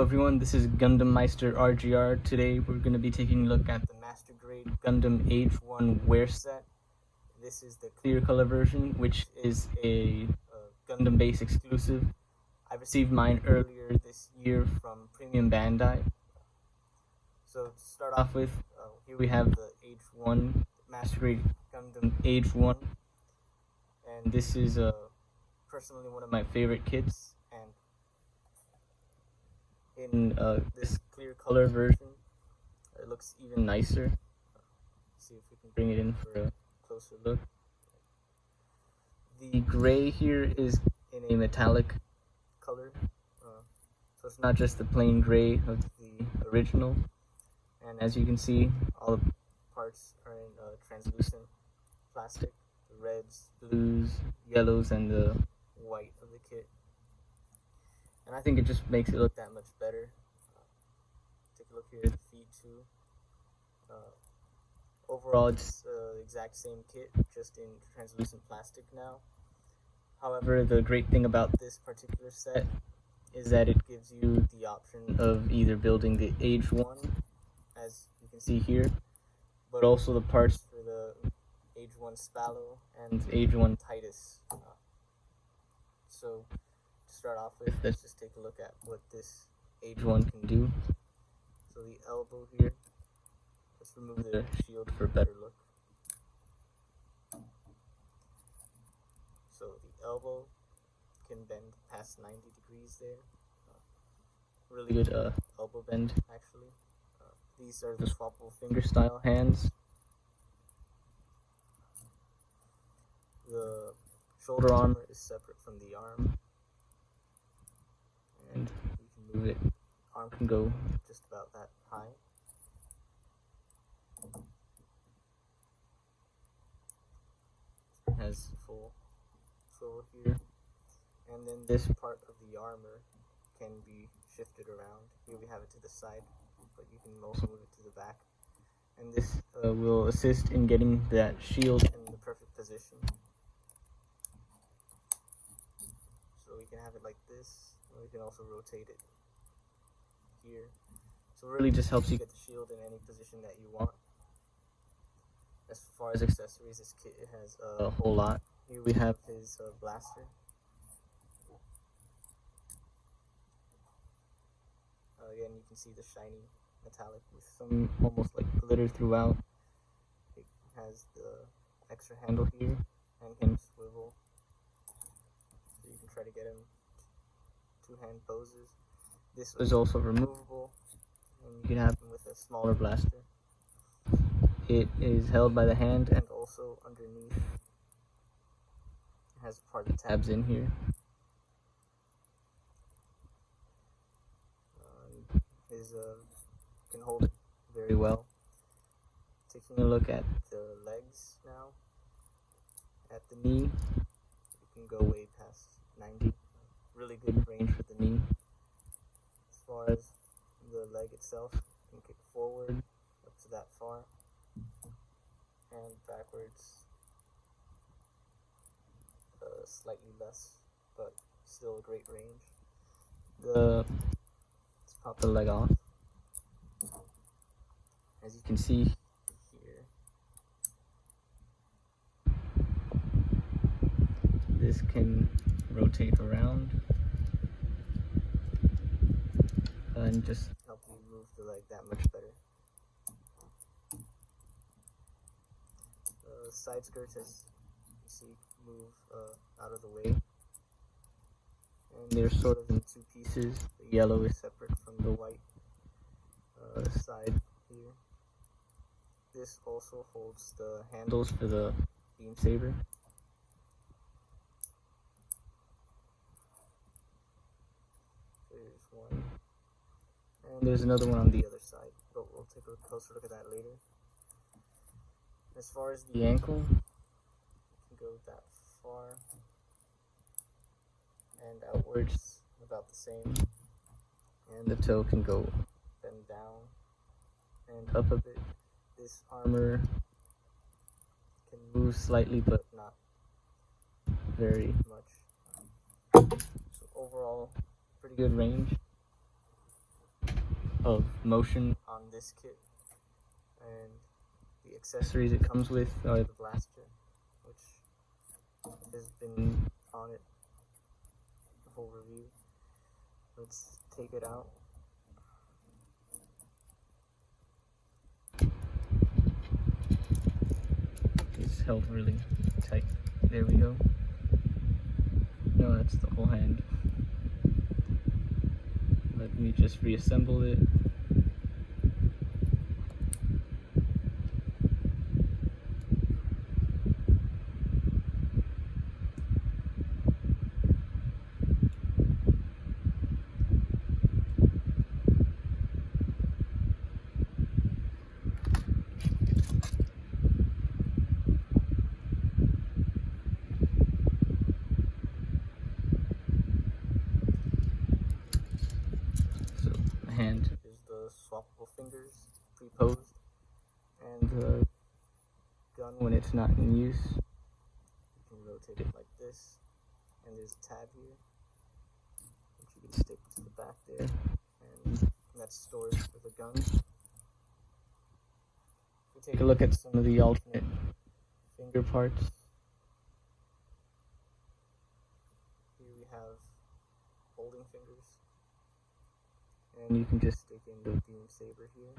everyone, this is Gundam Meister RGR. Today we're going to be taking a look at the Master Grade Gundam AGE-1 wear set. This is the clear color version, which is a Gundam base exclusive. I received mine earlier this year from Premium Bandai. So to start off with, here we have the AGE-1, Master Grade Gundam AGE-1. And this is personally one of my favorite kits. And in this clear color version, it looks even nicer. See if we can bring it in for a closer look. The gray here is in a metallic color, so it's not just the plain gray of the original. And as you can see, all the parts are in translucent plastic, the reds, blues, yellows, and the white of the kit. And I think it just makes it look that much better. Take a look here at the feet too. Overall, it's the exact same kit, just in translucent plastic now. However, the great thing about this particular set is that it gives you the option of either building the AGE-1, as you can see here, but also the parts for the AGE-1 Spallo and AGE-1 Titus. So to start off with, let's just take a look at what this AGE-1 can do. So the elbow here, let's remove the shield for a better look. So the elbow can bend past 90 degrees there. Really good elbow bend, actually. These are the swappable finger style hands. The shoulder armor is separate from the arm. And you can move it. Arm can go just about that high. It has full swivel here. And then this part of the armor can be shifted around. Here we have it to the side, but you can also move it to the back. And this will assist in getting that shield in the perfect position. So we can have it like this, and we can also rotate it here. So it really just helps you get the shield in any position that you want. As far as accessories, this kit has a whole lot. Here we have his blaster. Again, you can see the shiny metallic with some almost like glitter throughout. It has the extra handle here and can swivel. So you can try to get him two-hand poses. This is also removable, and you can have him with a smaller blaster. It is held by the hand, and also underneath it has part of the tabs in here. Can hold it very well. Taking a look at the legs now. At the knee, you can go way past 90. Really good range for the knee. As far as the leg itself, you can kick forward up to that far, and backwards slightly less, but still a great range. Let's pop the leg off. As you can see here, this can rotate around and just help you move the leg that much better. Side skirts, as you see, move out of the way, and they're sort of in two pieces. The yellow is separate from the white side here. This also holds the handles for the beam saber. There's one, and there's another one on the other side, but we'll take a closer look at that later. As far as the ankle, you can go that far and outwards about the same, and the toe can go bend down and up a bit. This armor can move slightly, but not very much. So overall, pretty good range. of motion on this kit, and the accessories it comes with are the blaster, which has been on it the whole review. Let's take it out. It's held really tight. There we go. No, that's the whole hand. Let me just reassemble it. Hand is the swappable fingers pre-posed, and the gun, when it's not in use, you can rotate it like this, and there's a tab here which you can stick to the back there, and that's storage for the gun. If we take a look at some of the alternate finger parts, here we have holding fingers. And you can just stick in the beam saber here,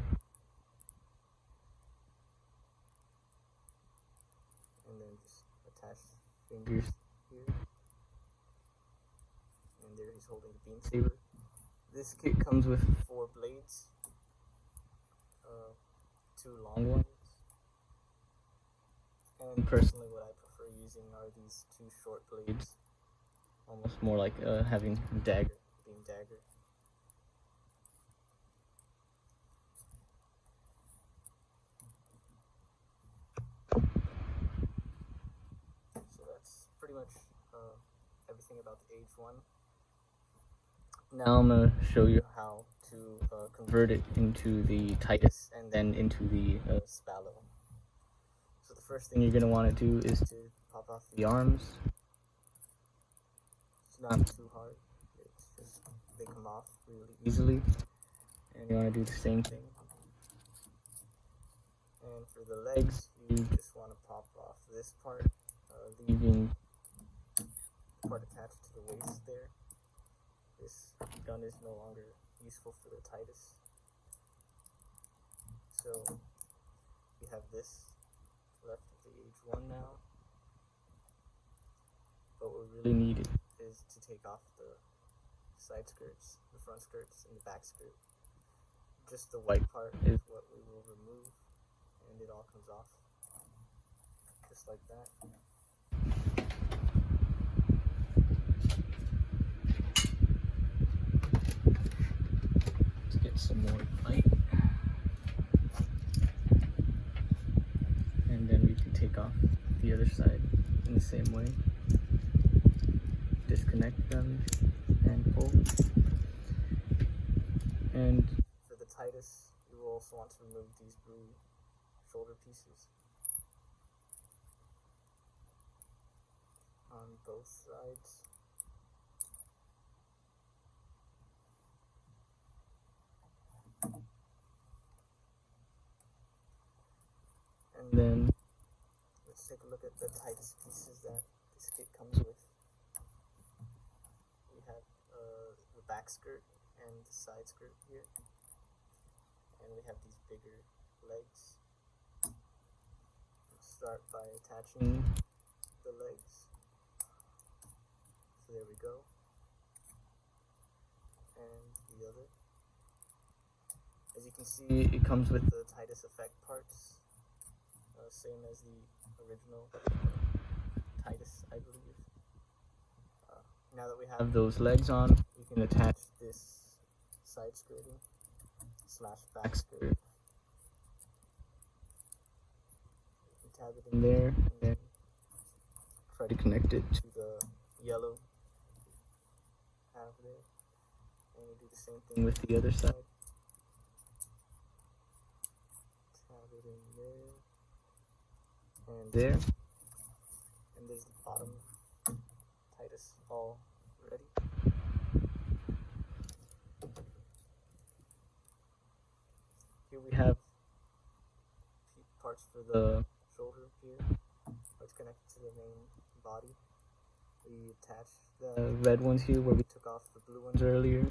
and then just attach fingers here, and there he's holding the beam saber. This kit comes with 4 blades, 2 long ones, and personally what I prefer using are these 2 short blades, almost more like having a dagger, beam dagger. Pretty much everything about the AGE-1. Now I'm going to show you how to convert it into the Titus and then into the Spallo. So the first thing you're going to want to do is to pop off the arms. It's not too hard, it's just they come off really easily, and you want to do the same thing. And for the legs, you just want to pop off this part, leaving part attached to the waist there. This gun is no longer useful for the Titus. So we have this left of the AGE-1 now. But what we really need is to take off the side skirts, the front skirts, and the back skirt. Just the white part is what we will remove, and it all comes off just like that. Some more light, and then we can take off the other side in the same way. Disconnect them and pull. And for the Titus, you will also want to remove these blue shoulder pieces on both sides. And then let's take a look at the Titus pieces that this kit comes with. We have the back skirt and the side skirt here, and we have these bigger legs. Let's start by attaching the legs. So there we go. And the other. As you can see, it comes with the Titus effect parts. Same as the original Titus, I believe. Now that we have those legs on, we can attach this side skirting / back skirt. You can tab it in there and then try to connect it to the yellow half there. And we do the same thing with the other side. Tab it in there. And there, and there's the bottom Titus all ready. we have parts for the shoulder here, which connected to the main body. We attach the red ones here where we took off the blue ones earlier.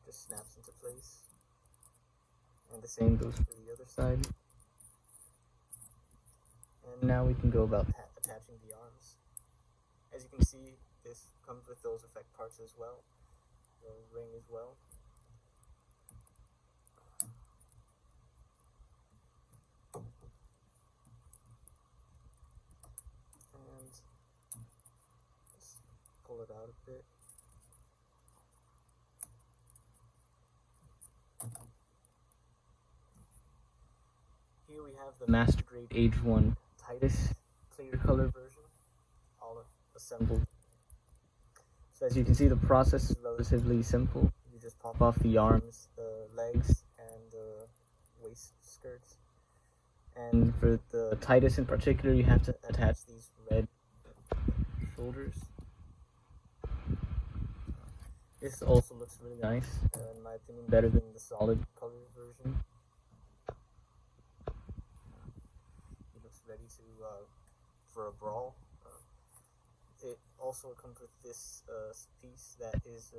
Just snaps into place. And the same goes for the other side. And now we can go about attaching the arms. As you can see, this comes with those effect parts as well. The ring as well. And let's pull it out a bit. Here we have the Master Grade AGE-1 Titus clear color version, all assembled. So as you can see, the process is relatively simple. You just pop off the arms, the legs, and the waist skirts. And for the Titus in particular, you have to attach these red shoulders. This also looks really nice, in my opinion, better than the solid color version. It looks ready to for a brawl. It also comes with this piece that is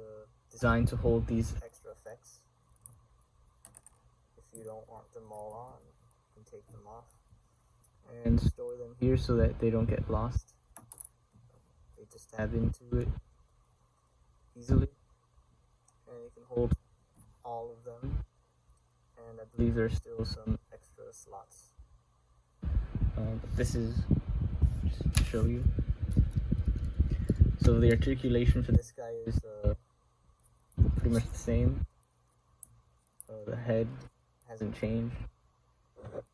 designed to hold these extra effects. If you don't want them all on, you can take them off and store them here so that they don't get lost. They just tab into it easily, and you can hold all of them, and I believe there's still some extra slots. But this is just to show you. So the articulation for this guy is pretty much the same. The head hasn't changed. It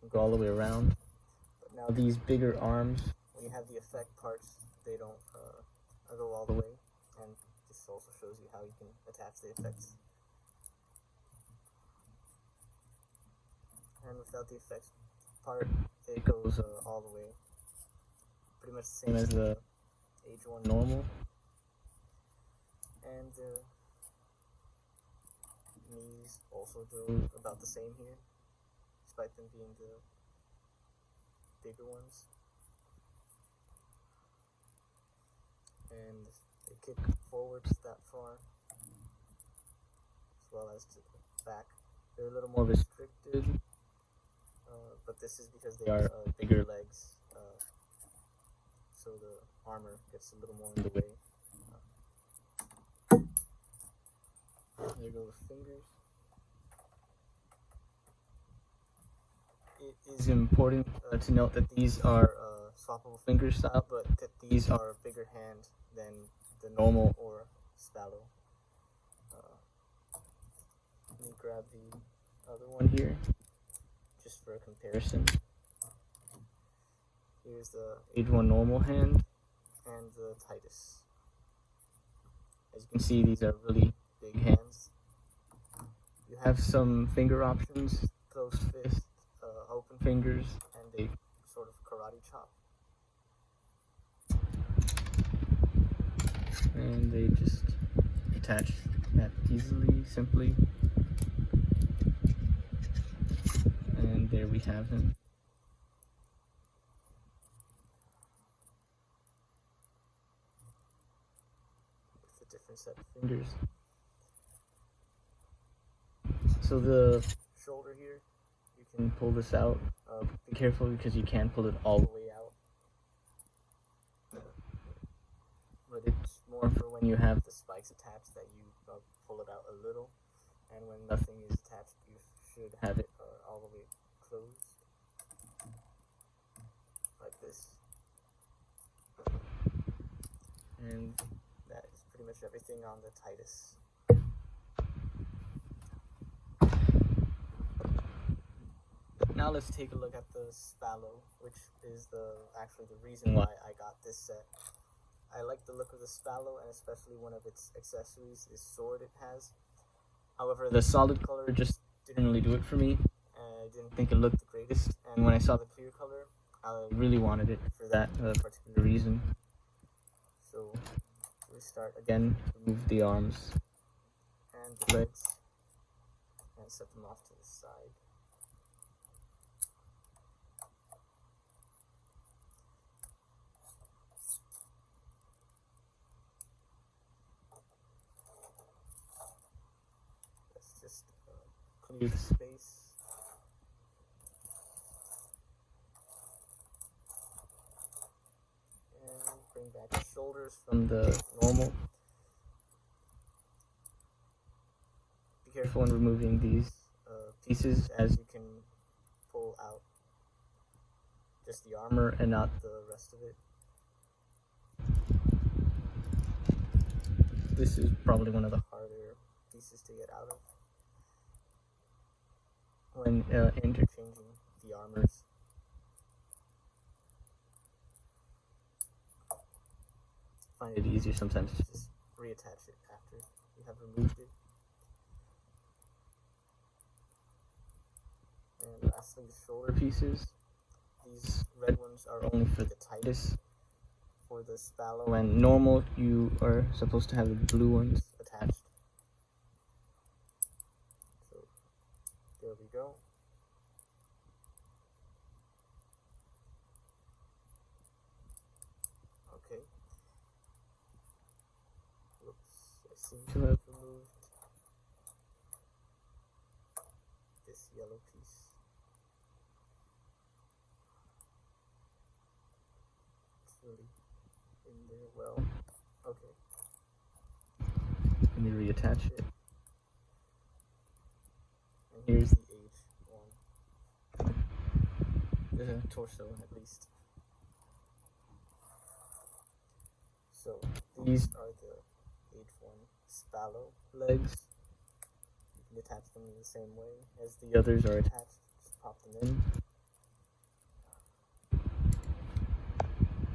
can go all the way around. But now these bigger arms, when you have the effect parts, they don't go all the way. And this also shows you how you can attach the effects. And without the effects part, it goes all the way. Pretty much the same as the AGE-1 normal. And knees also go about the same here, despite them being the bigger ones. And they kick forwards that far, as well as to the back. They're a little more restricted, but this is because they are bigger legs, so the armor gets a little more in the way. There go the fingers. It is important to note that these are swappable finger style, but that these are a bigger hand than the normal or Spallo. Let me grab the other one here, just for a comparison. Here's the AGE-1 normal hand and the Titus. As you can see, these are really big hands. You have some finger options: closed fist, open fingers, and a sort of karate chop. And they just attach that easily, simply. And there we have him. With a different set of fingers. So the shoulder here, you can pull this out. Be careful because you can't pull it all the way out. But it's more for when you have the spikes attached that you pull it out a little. And when nothing is attached, you should have it all the way closed. Like this. And that is pretty much everything on the Titus. Now let's take a look at the Spallo, which is actually the reason why I got this set. I like the look of the Spallo, and especially one of its accessories, this sword it has. However, the solid color just didn't really do it for me. I didn't think it looked the greatest, and when I saw the clear color, I really wanted it for that particular reason. So we start again, remove the arms and the legs. and set them off to the side. Let's just clear the space. And bring back the shoulders from the normal. Be careful when removing these pieces, as you can pull out just the armor and not the rest of it. This is probably one of the harder pieces to get out of when interchanging the armors. I find it easier sometimes to just reattach it after you have removed it. And lastly, the shoulder pieces. These red ones are only for the Titus. For the Spallo and normal, you are supposed to have the blue ones attached. So, there we go. Okay. Whoops, I seem to have removed this yellow piece. It's really in there well. Okay. Let me reattach it. And here's the AGE-1. The torso, at least. So these are the AGE-1 Spallo legs. You can attach them in the same way as the others are attached. Just pop them in.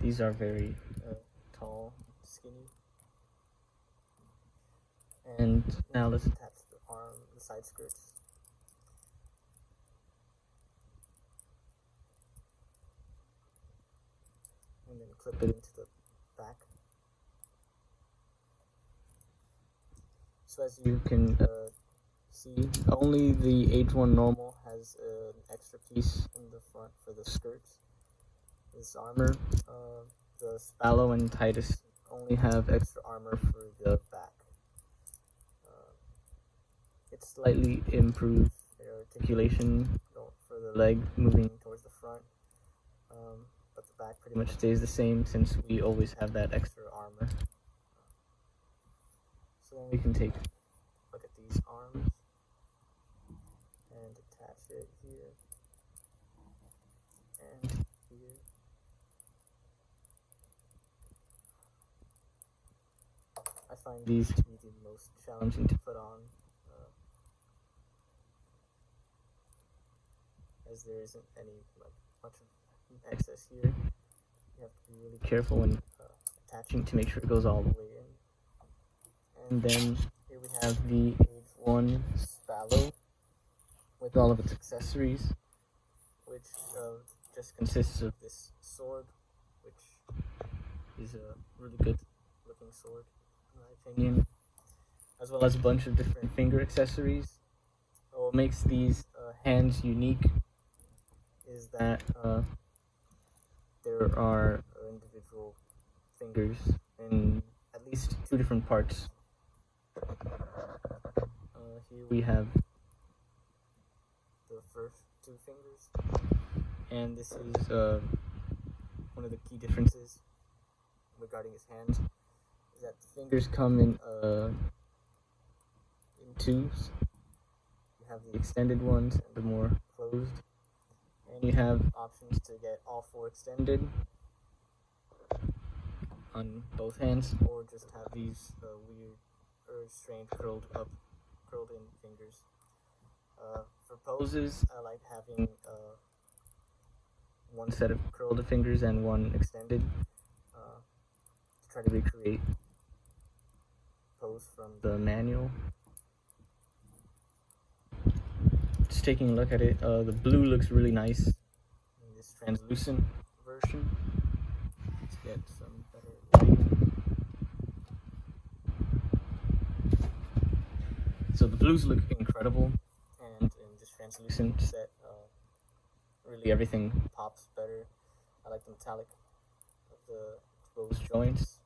These are very tall, skinny. And now let's attach the side skirts. And then clip it into the back. So as you can see, only the AGE-1 normal has an extra piece in the front for the skirts. This armor, the Spallo and Titus only have extra armor for the back. It's slightly improved articulation for the leg moving towards the front, but the back pretty much stays the same since we always have that extra armor. So then we can take a look at these arms and attach it here and here. I find these to be the most challenging to put on, as there isn't any much of excess here. You have to be really careful when attaching to make sure it goes all the way in. And then here we have the AGE-1 Spallo with all of its accessories, which just consists of this sword, which is a really good looking sword in my opinion, as well as a bunch of different finger accessories. What makes these hands unique is that there are individual fingers in at least 2 different parts. Here we have the first 2 fingers, and this is one of the key differences regarding his hands, is that the fingers come in 2s. You have the extended ones and the more closed. And you have options to get all 4 extended on both hands, or just have these weird or strange curled in fingers. For poses, I like having 1 set of curled fingers and 1 extended to try to recreate pose from the manual. Just taking a look at it, the blue looks really nice in this translucent version. Let's get some better lighting. So the blues look incredible, translucent set. Really, everything pops better. I like the metallic of the exposed joints.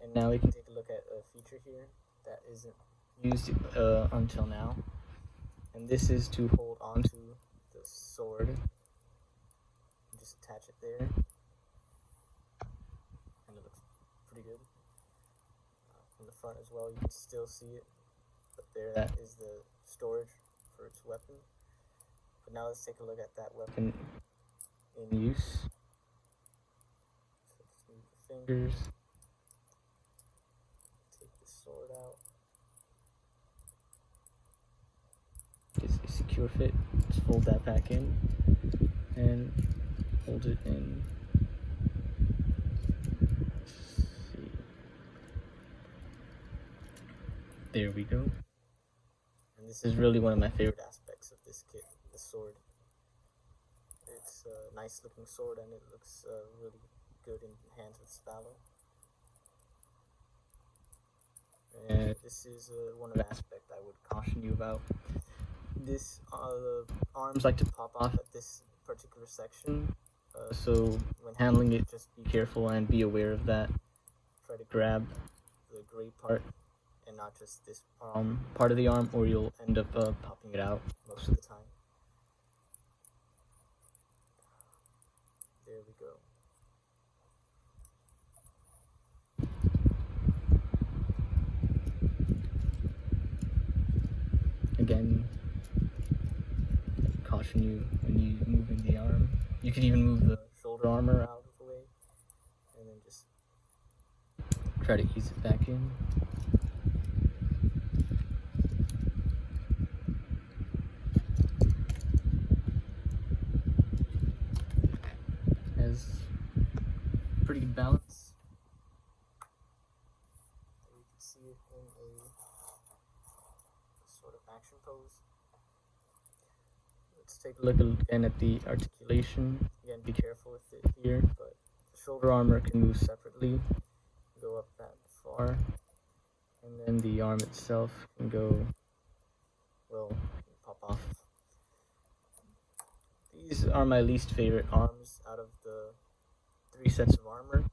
And now we can take a look at a feature here that isn't used until now. And this is to hold onto the sword. Just attach it there. And it looks pretty good. From the front as well, you can still see it. But there, that is the storage for its weapon. But now let's take a look at that weapon in use. So let's move the fingers. Take the sword out. It's a secure fit. Just fold that back in and hold it in. Let's see. There we go. And this is really one of my favorite aspects of this kit, the sword. It's a nice looking sword and it looks really good in hands with Spallo. And this is one aspect I would caution you about. This the arms like to pop off at this particular section, so when handling it, just be careful and be aware of that. Try to grab the gray part and not just this part of the arm, or you'll end up popping it out most of the time. There we go. Again, caution you when you moving the arm. You could even move the shoulder armor out of the way and then just try to ease it back in. Has pretty good balance. You can see it in a sort of action pose. Let's take a look again at the articulation. Again, be careful with it here, but the shoulder armor can move separately, go up that far, and then the arm itself can go, well, pop off. These are my least favorite arms out of the 3 sets of armor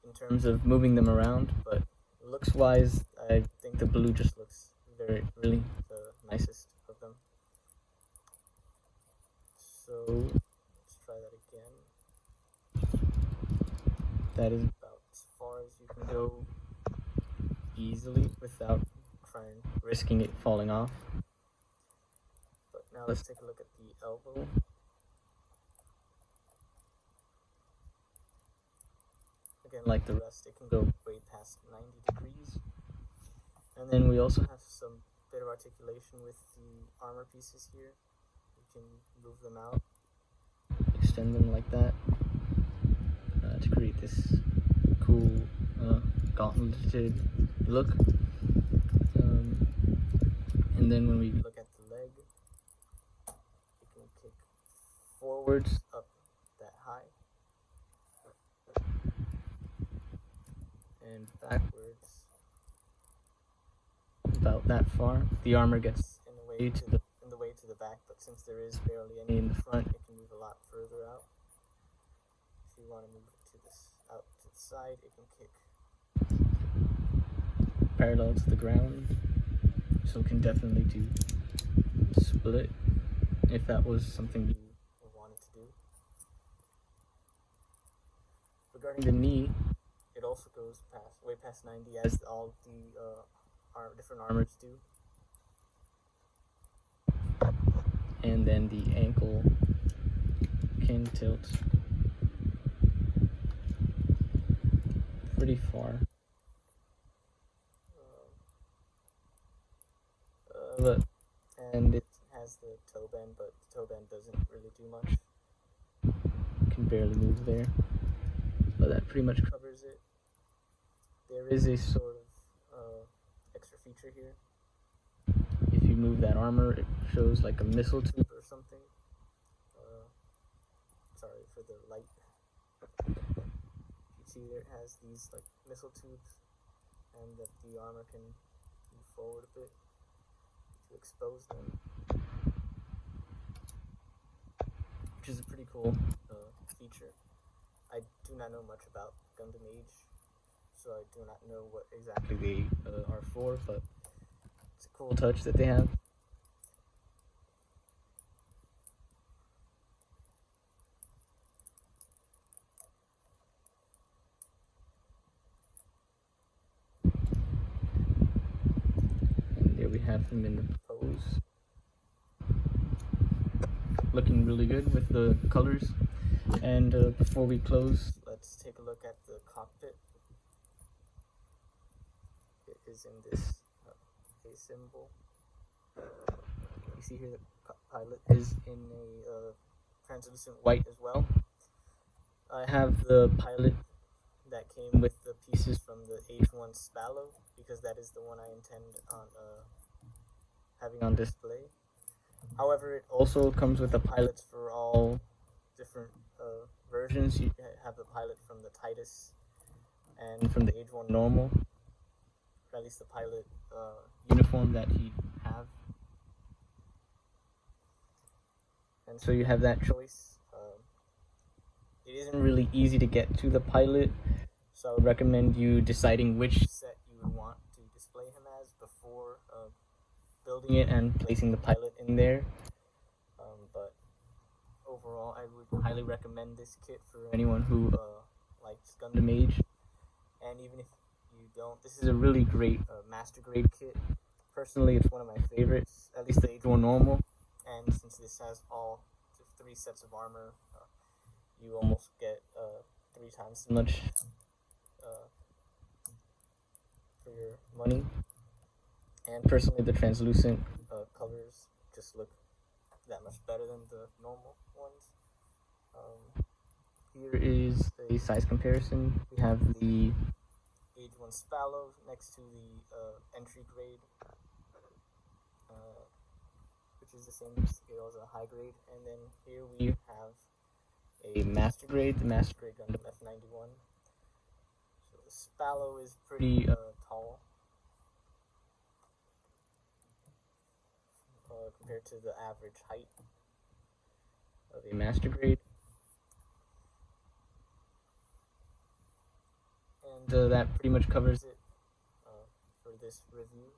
in terms of moving them around, but looks wise, I think the blue just looks really the nicest of them. So let's try that again. That is about as far as you can go easily without risking it falling off. But now let's take a look at the elbow. Again, like the rest, it can go way past 90 degrees. And then we also have some bit of articulation with the armor pieces here. You can move them out, extend them like that, to create this cool gauntleted look. And then when we look at the leg, it can kick forwards up that high and backwards about that far. The armor gets in the way to the back, but since there is barely any in the front, it can move a lot further out. If you want to move it to this out to the side, it can kick parallel to the ground, so it can definitely do split if that was something you wanted to do. Regarding the knee, it also goes way past 90, as all the different armors do. And then the ankle can tilt pretty far. And it has the toe bend, but the toe bend doesn't really do much. You can barely move there, but that pretty much covers it. There is a sort of extra feature here. If you move that armor, it shows like a missile tube or something. Sorry for the light. You see there it has these like missile tubes, and that the armor can move forward a bit to expose them. which is a pretty cool feature. I do not know much about Gundam Age, so I do not know what exactly they are for, but it's a cool touch that they have. And there we have him in the pose. Looking really good with the colors. And before we close, let's take a look at the cockpit. It is in this A symbol. You see here the pilot is in a translucent white as well. I have the pilot that came with the pieces from the AGE-1 Spallo, because that is the one I intend on having on display. However, it also comes with the pilots for all different versions. You have the pilot from the Titus and from the AGE-1 normal, or at least the pilot uniform that he have. And so you have that choice. It isn't really easy to get to the pilot, so I would recommend you deciding which set you would want to display him as before building it and placing the pilot in there. But overall, I would highly recommend this kit for anyone who likes Gundam Age. And even if you don't, this is a really great master grade kit. Personally, it's one of my favorites, at least the AGE-1 normal. And since this has all 3 sets of armor, you almost get 3 times as much for your money. And personally, the translucent colors just look that much better than the normal ones. Here is a size comparison. We have the AGE-1 Spallo next to the entry grade, which is the same scale as a high grade. And then here we have a master grade, the master grade Gundam F91. So the Spallo is pretty tall compared to the average height of a master grade. And that pretty much covers it for this review.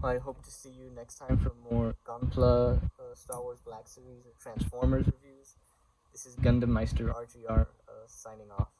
I hope to see you next time for more Gunpla, Star Wars Black Series, or Transformers reviews. This is Gundam Meister RGR signing off.